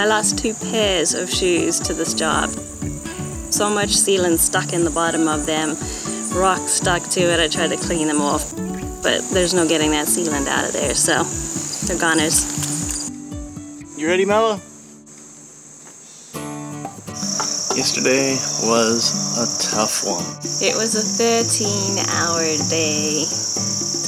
I lost 2 pairs of shoes to this job. So much sealant stuck in the bottom of them, rocks stuck to it. I tried to clean them off, but there's no getting that sealant out of there, so they're goners. You ready, Mello? Yesterday was a tough one. It was a 13-hour day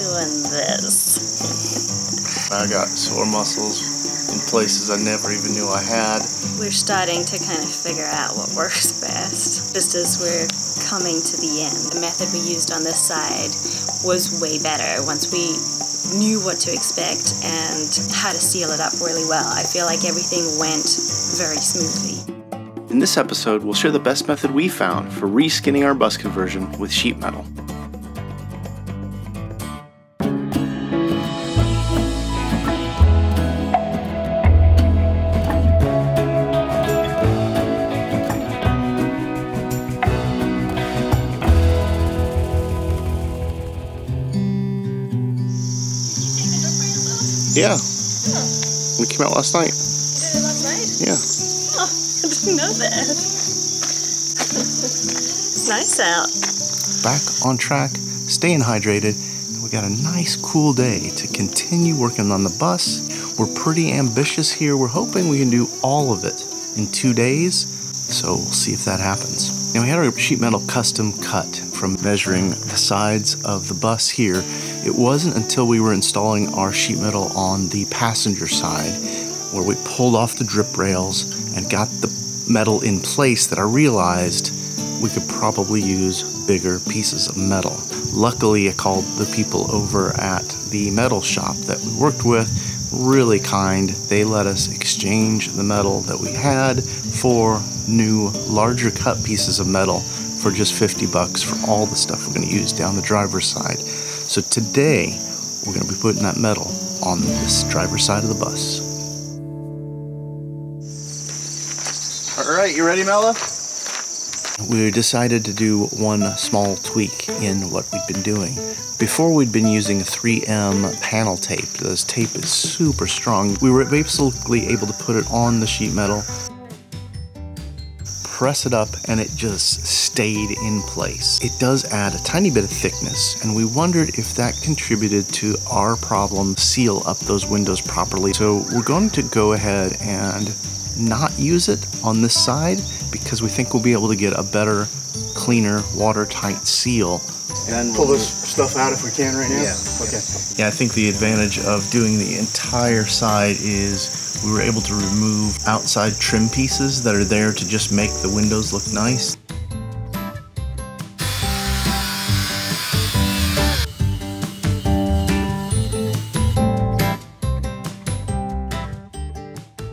doing this. I got sore muscles in places I never even knew I had. We're starting to kind of figure out what works best, just as we're coming to the end. The method we used on this side was way better once we knew what to expect and how to seal it up really well. I feel like everything went very smoothly. In this episode, we'll share the best method we found for reskinning our bus conversion with sheet metal. Yeah. We came out last night. You did it last night? Yeah. Oh, I didn't know that. It's nice out. Back on track, staying hydrated. We got a nice cool day to continue working on the bus. We're pretty ambitious here. We're hoping we can do all of it in 2 days, so we'll see if that happens. Now we had our sheet metal custom cut from measuring the sides of the bus here. It wasn't until we were installing our sheet metal on the passenger side where we pulled off the drip rails and got the metal in place that I realized we could probably use bigger pieces of metal. Luckily, I called the people over at the metal shop that we worked with, really kind. They let us exchange the metal that we had for new, larger cut pieces of metal for just $50 for all the stuff we're going to use down the driver's side. So today, we're going to be putting that metal on this driver's side of the bus. All right, you ready, Mello? We decided to do one small tweak in what we'd been doing. Before, we'd been using 3M panel tape. This tape is super strong. We were basically able to put it on the sheet metal, press it up, and it just stayed in place. It does add a tiny bit of thickness, and we wondered if that contributed to our problem seal up those windows properly. So we're going to go ahead and not use it on this side because we think we'll be able to get a better, cleaner, watertight seal. And pull this stuff out if we can right now? Yeah. Okay. Yeah, I think the advantage of doing the entire side is we were able to remove outside trim pieces that are there to just make the windows look nice.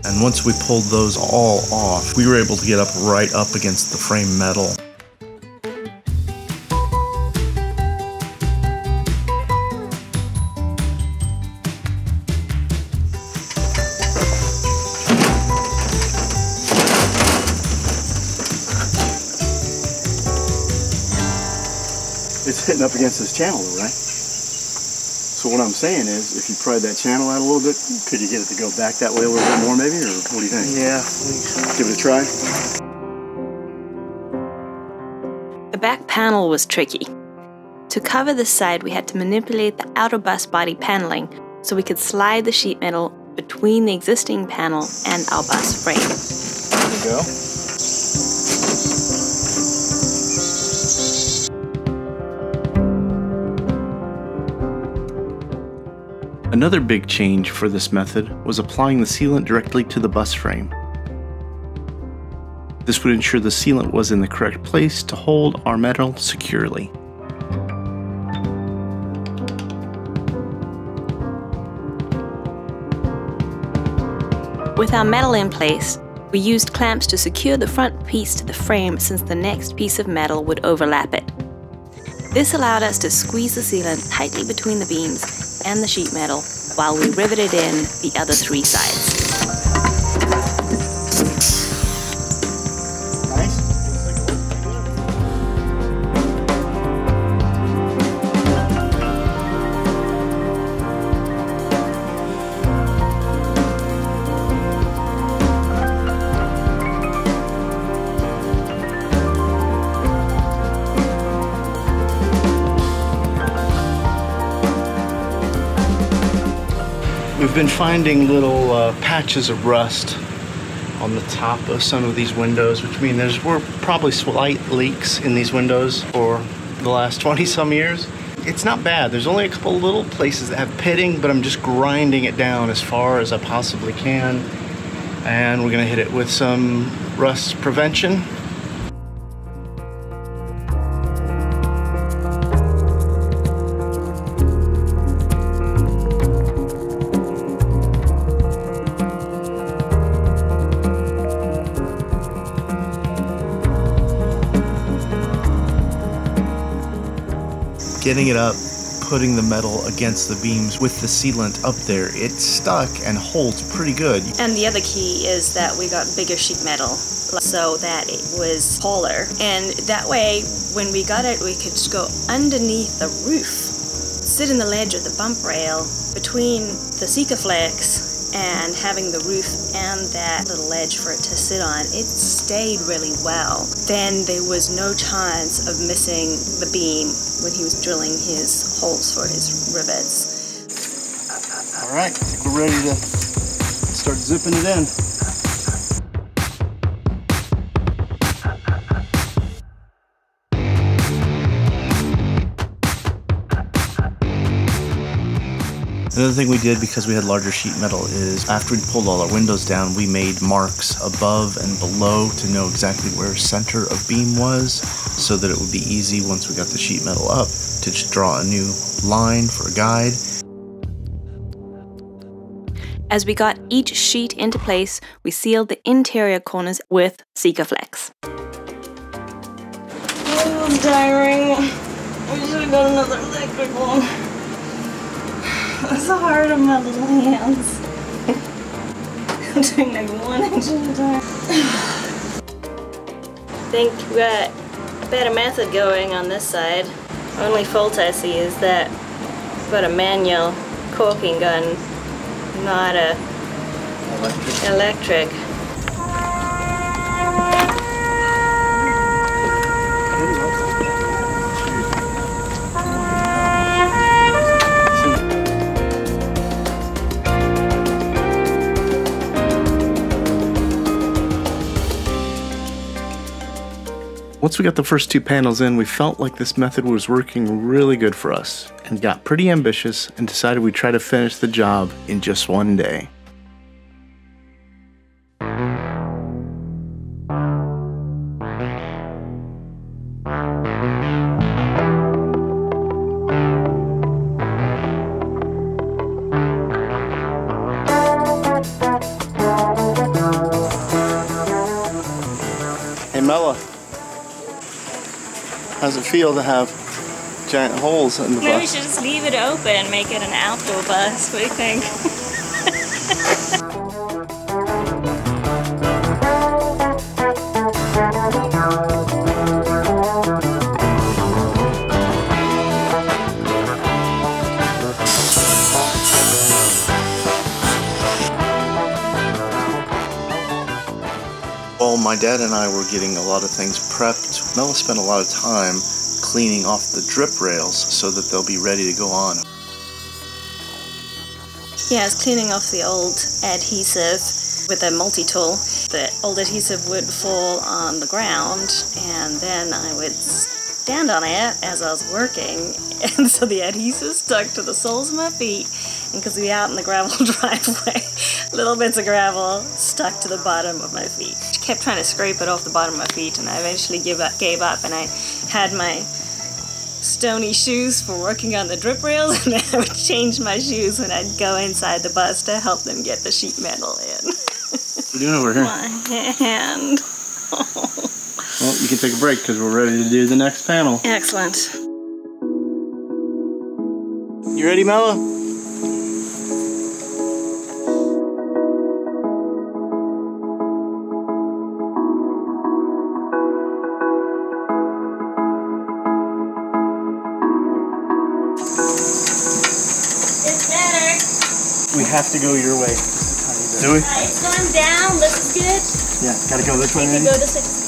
And once we pulled those all off, we were able to get right up against the frame metal. It's hitting up against this channel, though, right? So what I'm saying is, if you pried that channel out a little bit, could you get it to go back that way a little bit more, maybe, or what do you think? Yeah. Give it a try. The back panel was tricky. To cover this side, we had to manipulate the outer bus body paneling so we could slide the sheet metal between the existing panel and our bus frame. There you go. Another big change for this method was applying the sealant directly to the bus frame. This would ensure the sealant was in the correct place to hold our metal securely. With our metal in place, we used clamps to secure the front piece to the frame since the next piece of metal would overlap it. This allowed us to squeeze the sealant tightly between the beams and the sheet metal while we riveted in the other 3 sides. We've been finding little patches of rust on the top of some of these windows, which means were probably slight leaks in these windows for the last 20 some years. It's not bad. There's only a couple little places that have pitting, but I'm just grinding it down as far as I possibly can. And we're gonna hit it with some rust prevention. Getting it up, putting the metal against the beams with the sealant up there, it's stuck and holds pretty good. And the other key is that we got bigger sheet metal so that it was taller. And that way, when we got it, we could go underneath the roof, sit in the ledge of the bump rail between the Sikaflex and having the roof and that little ledge for it to sit on. It stayed really well. Then there was no chance of missing the beam when he was drilling his holes for his rivets. All right, I think we're ready to start zipping it in. Another thing we did, because we had larger sheet metal, is after we pulled all our windows down, we made marks above and below to know exactly where center of beam was, so that it would be easy once we got the sheet metal up to just draw a new line for a guide. As we got each sheet into place, we sealed the interior corners with Sikaflex. Oh, it was tiring. We should have got another electric one. It's so hard on my little hands. I'm doing like 1 inch at a time. I think we got a better method going on this side. Only fault I see is that we've got a manual caulking gun, not a electric. Once we got the first 2 panels in, we felt like this method was working really good for us and got pretty ambitious and decided we'd try to finish the job in just 1 day. Hey Mella. How's it feel to have giant holes in the bus? Maybe we should just leave it open and make it an outdoor bus. What do you think? While my dad and I were getting a lot of things prepped, Mella spent a lot of time cleaning off the drip rails so that they'll be ready to go on. Yeah, I was cleaning off the old adhesive with a multi-tool. The old adhesive would fall on the ground, and then I would stand on it as I was working, and so the adhesive stuck to the soles of my feet, and because we were out in the gravel driveway, little bits of gravel stuck to the bottom of my feet. I kept trying to scrape it off the bottom of my feet, and I eventually gave up, and I had my stony shoes for working on the drip rails, and then I would change my shoes when I'd go inside the bus to help them get the sheet metal in. What are you doing over here? My hand. Well, you can take a break because we're ready to do the next panel. Excellent. You ready, Mella? It's better. We have to go your way. Do we? It's going down. This is good. Yeah, gotta go this way, You Randy. go to 16.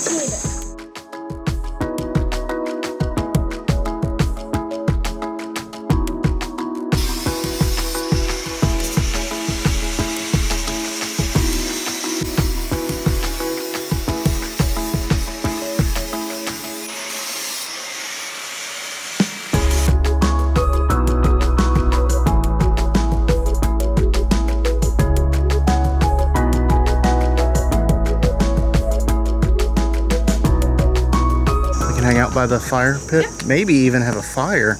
by the fire pit? Yep. Maybe even have a fire.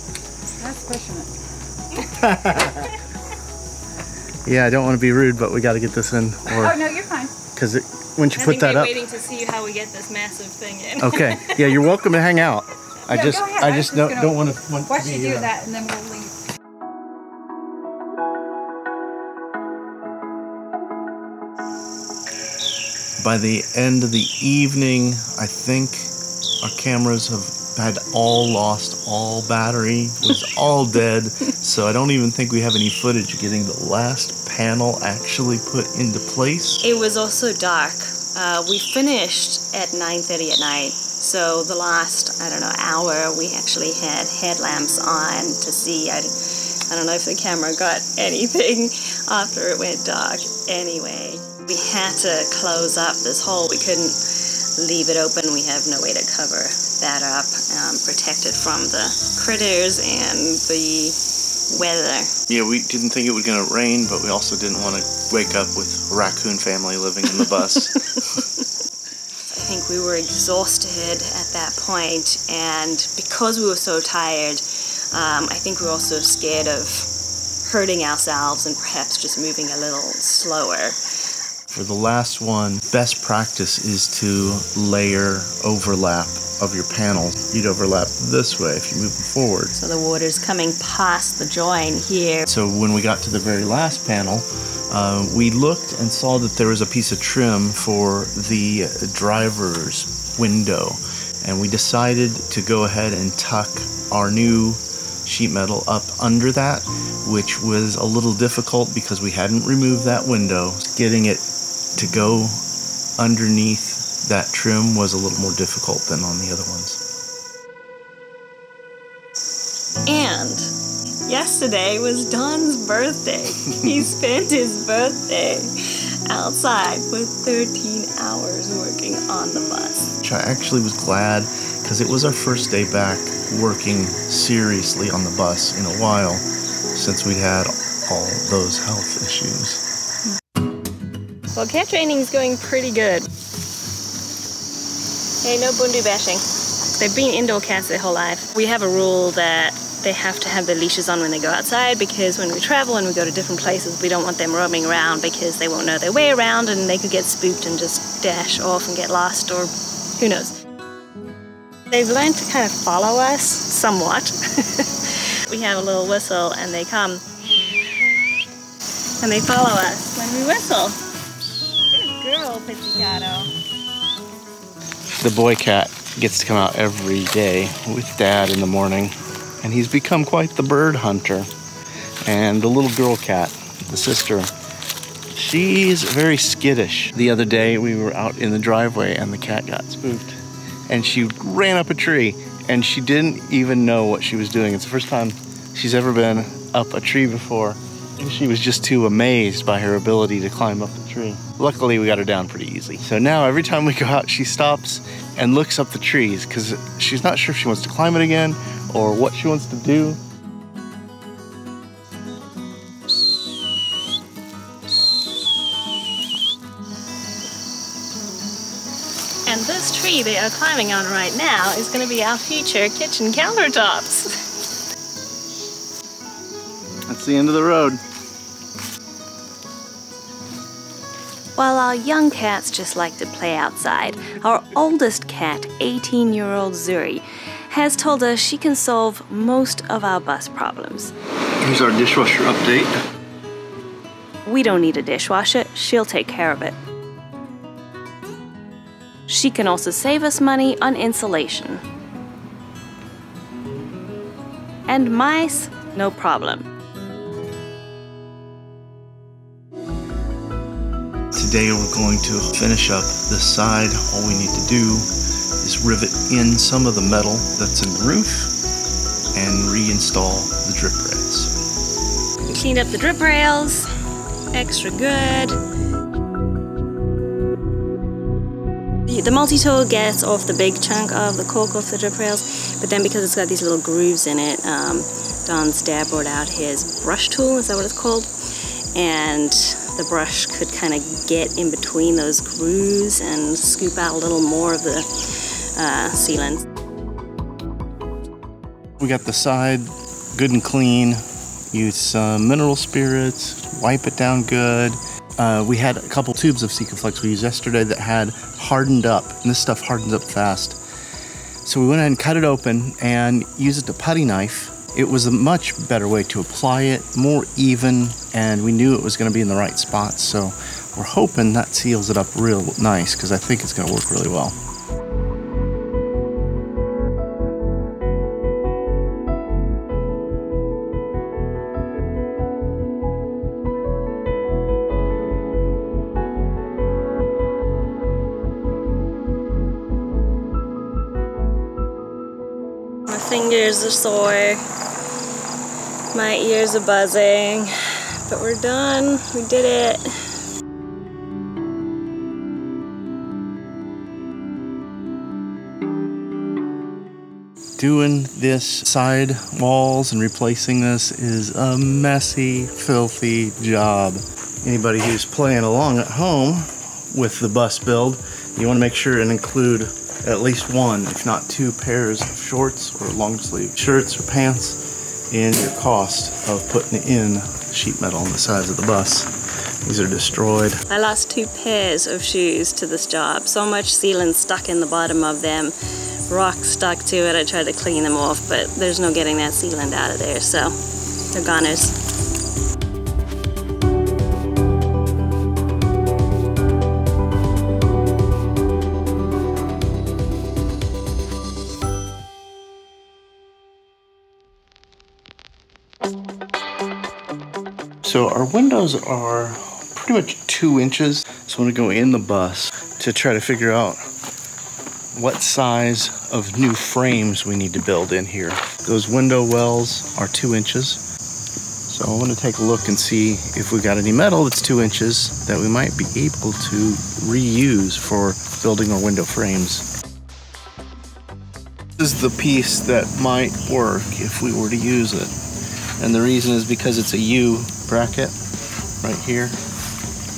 That's pushing it. Yeah, I don't want to be rude, but we got to get this in. Oh, no, you're fine. Because once you put that up. waiting to see how we get this massive thing in. Okay. Yeah, you're welcome to hang out. I Yeah, just go ahead. I just don't want to Watch you do that, and then we'll leave. By the end of the evening, I think our cameras had all lost all battery, was all dead, so I don't even think we have any footage of getting the last panel actually put into place. It was also dark. We finished at 9:30 at night, so the last, I don't know, hour we actually had headlamps on to see. I don't know if the camera got anything after it went dark. Anyway, we had to close up this hole. We couldn't leave it open. We have no way to cover that up, protect it from the critters and the weather. Yeah, we didn't think it was going to rain, but we also didn't want to wake up with a raccoon family living in the bus. I think we were exhausted at that point, and because we were so tired, I think we were also scared of hurting ourselves and perhaps just moving a little slower. For the last one, best practice is to layer overlap of your panels. You'd overlap this way if you move them forward. So the water's coming past the join here. So when we got to the very last panel, we looked and saw that there was a piece of trim for the driver's window. And we decided to go ahead and tuck our new sheet metal up under that, which was a little difficult because we hadn't removed that window. Getting it to go underneath that trim was a little more difficult than on the other ones. And yesterday was Don's birthday. He spent his birthday outside for 13 hours working on the bus. Which I actually was glad because it was our first day back working seriously on the bus in a while since we'd had all those health issues. Well, cat training is going pretty good. Hey, no bundu bashing. They've been indoor cats their whole life. We have a rule that they have to have their leashes on when they go outside because when we travel and we go to different places, we don't want them roaming around because they won't know their way around and they could get spooked and just dash off and get lost or who knows. They've learned to kind of follow us somewhat. We have a little whistle and they come and they follow us when we whistle. Good girl, Pizzicato. The boy cat gets to come out every day with Dad in the morning, and he's become quite the bird hunter. And the little girl cat, the sister, she's very skittish. The other day we were out in the driveway and the cat got spooked, and she ran up a tree, and she didn't even know what she was doing. It's the first time she's ever been up a tree before. She was just too amazed by her ability to climb up the tree. Luckily, we got her down pretty easy. So now every time we go out, she stops and looks up the trees because she's not sure if she wants to climb it again or what she wants to do. And this tree they are climbing on right now is going to be our future kitchen countertops. That's the end of the road. While our young cats just like to play outside, our oldest cat, 18-year-old Zuri, has told us she can solve most of our bus problems. Here's our dishwasher update. We don't need a dishwasher, she'll take care of it. She can also save us money on insulation. And mice, no problem. Today we're going to finish up this side. All we need to do is rivet in some of the metal that's in the roof and reinstall the drip rails. We cleaned up the drip rails, extra good. The multi-tool gets off the big chunk of the cork off the drip rails, but then because it's got these little grooves in it, Don's dad brought out his brush tool, is that what it's called? And the brush could kind of get in between those grooves and scoop out a little more of the sealant. We got the side good and clean. Use some mineral spirits, wipe it down good. We had a couple tubes of Sikaflex we used yesterday that had hardened up, and this stuff hardens up fast. So we went ahead and cut it open and used a putty knife. It was a much better way to apply it, more even, and we knew it was going to be in the right spot. So we're hoping that seals it up real nice, because I think it's going to work really well. My fingers are sore, my ears are buzzing, but we're done. We did it. Doing this side walls and replacing this is a messy, filthy job. Anybody who's playing along at home with the bus build, you want to make sure and include at least one, if not two pairs of shorts or long sleeve shirts or pants in your cost of putting in sheet metal on the sides of the bus. These are destroyed. I lost 2 pairs of shoes to this job. So much sealant stuck in the bottom of them. Rocks stuck to it. I tried to clean them off, but there's no getting that sealant out of there, so they're goners. So our windows are pretty much 2 inches. So I'm gonna go in the bus to try to figure out what size of new frames we need to build in here. Those window wells are 2 inches. So I want to take a look and see if we got any metal that's 2 inches that we might be able to reuse for building our window frames. This is the piece that might work if we were to use it. And the reason is because it's a U bracket right here.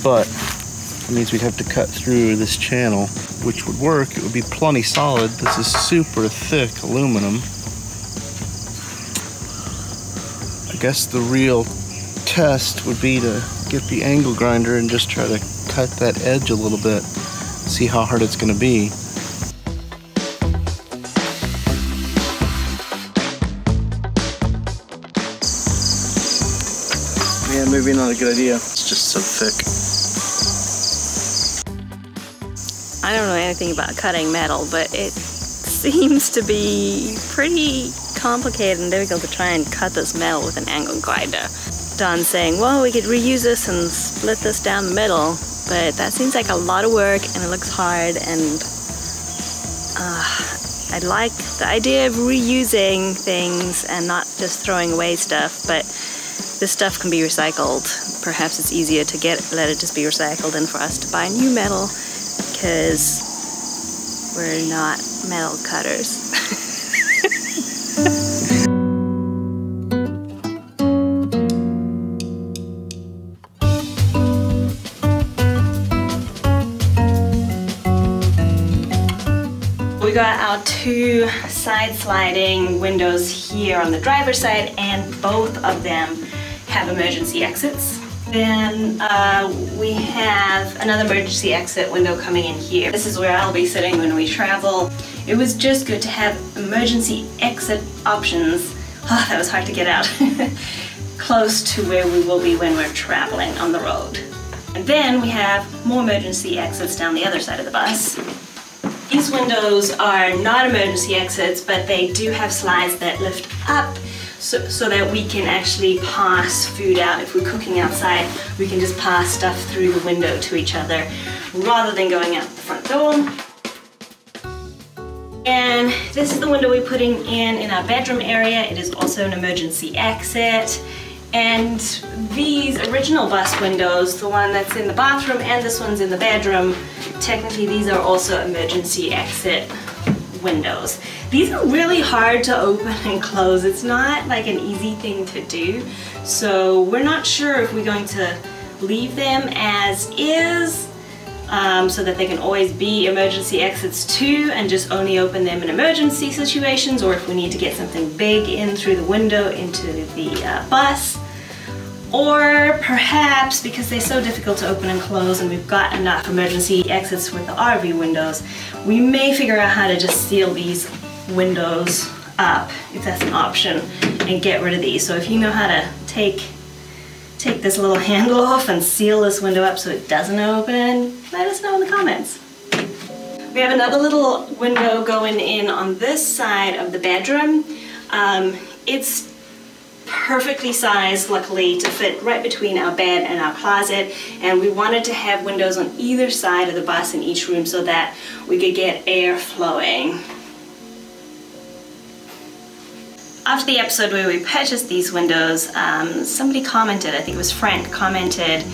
But it means we'd have to cut through this channel, which would work. It would be plenty solid. This is super thick aluminum. I guess the real test would be to get the angle grinder and just try to cut that edge a little bit, see how hard it's going to be. Yeah, maybe not a good idea. It's just so thick. I don't know anything about cutting metal, but it seems to be pretty complicated and difficult to try and cut this metal with an angle grinder. Don's saying, well, we could reuse this and split this down the middle, but that seems like a lot of work and it looks hard, and I like the idea of reusing things and not just throwing away stuff, but this stuff can be recycled. Perhaps it's easier to let it just be recycled than for us to buy new metal, because we're not metal cutters. We got our 2 side sliding windows here on the driver's side, and both of them have emergency exits. Then we have another emergency exit window coming in here. This is where I'll be sitting when we travel. It was just good to have emergency exit options. Oh, that was hard to get out. Close to where we will be when we're traveling on the road. And then we have more emergency exits down the other side of the bus. These windows are not emergency exits, but they do have slides that lift up so that we can actually pass food out. If we're cooking outside, we can just pass stuff through the window to each other rather than going out the front door. And this is the window we're putting in our bedroom area. It is also an emergency exit. And these original bus windows, the one that's in the bathroom and this one's in the bedroom, technically these are also emergency exit windows. These are really hard to open and close. It's not like an easy thing to do. So we're not sure if we're going to leave them as is so that they can always be emergency exits too, and just only open them in emergency situations, or if we need to get something big in through the window into the bus. Or perhaps, because they're so difficult to open and close and we've got enough emergency exits with the RV windows, we may figure out how to just seal these windows up, if that's an option, and get rid of these. So if you know how to take this little handle off and seal this window up so it doesn't open, let us know in the comments. We have another little window going in on this side of the bedroom. It's perfectly sized, luckily, to fit right between our bed and our closet, and we wanted to have windows on either side of the bus in each room so that we could get air flowing. After the episode where we purchased these windows, somebody commented, I think it was Frank, commented,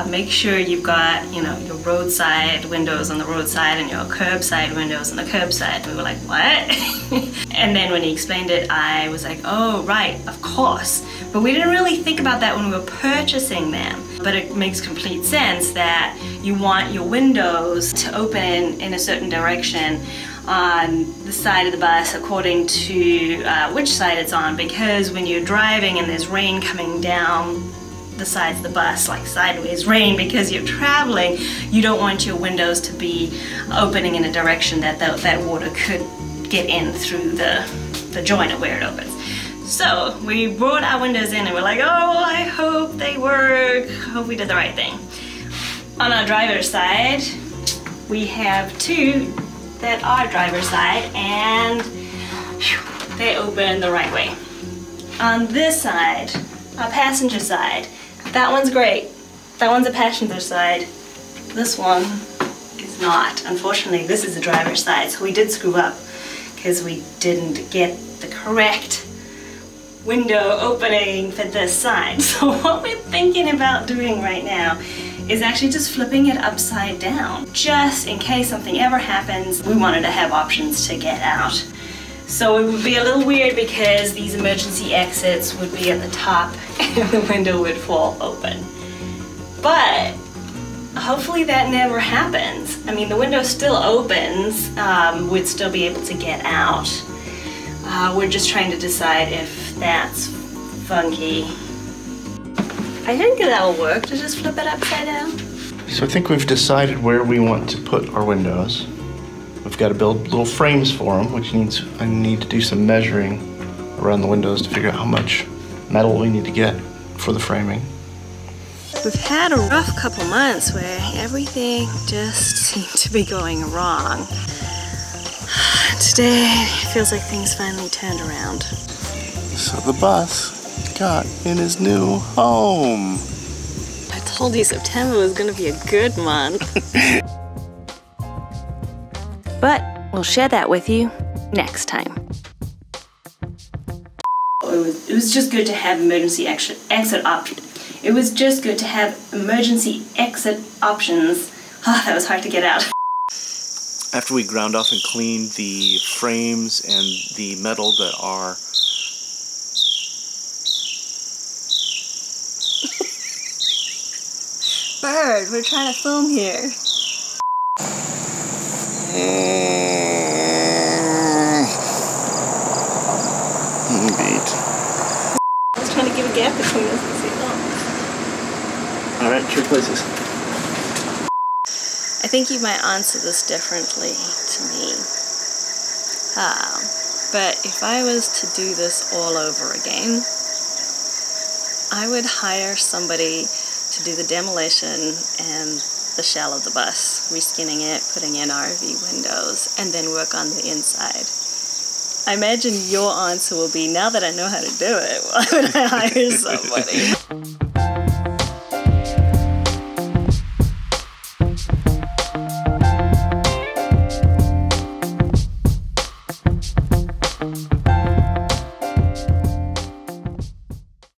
make sure you've got, you know, your roadside windows on the roadside and your curbside windows on the curbside. We were like, what? And then when he explained it, I was like, oh, right, of course. But we didn't really think about that when we were purchasing them. But it makes complete sense that you want your windows to open in a certain direction on the side of the bus according to which side it's on, because when you're driving and there's rain coming down the sides of the bus, like sideways rain because you're traveling, you don't want your windows to be opening in a direction that that water could get in through the joint of where it opens. So we brought our windows in and we're like, oh, I hope they work, hope we did the right thing. On our driver's side, we have two that are driver's side, and they open the right way. On this side, our passenger side, that one's great. That one's a passenger side. This one is not. Unfortunately, this is the driver's side, so we did screw up because we didn't get the correct window opening for this side. So what we're thinking about doing right now is actually just flipping it upside down. Just in case something ever happens, we wanted to have options to get out. So it would be a little weird because these emergency exits would be at the top and the window would fall open. But hopefully that never happens. I mean, the window still opens, we'd still be able to get out. We're just trying to decide if that's funky. I think that'll work to just flip it upside down. So I think we've decided where we want to put our windows. We've got to build little frames for them, which means I need to do some measuring around the windows to figure out how much metal we need to get for the framing. We've had a rough couple months where everything just seemed to be going wrong. Today, it feels like things finally turned around. So the bus got in his new home. I told you September was going to be a good month. But we'll share that with you next time. It was just good to have emergency exit options. It was just good to have emergency exit options. Oh, that was hard to get out. After we ground off and cleaned the frames and the metal that are Bird, we're trying to film here. Beat. I was trying to give a gap between us to see. Alright, trick places. I think you might answer this differently to me. But if I was to do this all over again, I would hire somebody to do the demolition and the shell of the bus, reskinning it, putting in RV windows, and then work on the inside. I imagine your answer will be, now that I know how to do it, why would I hire somebody?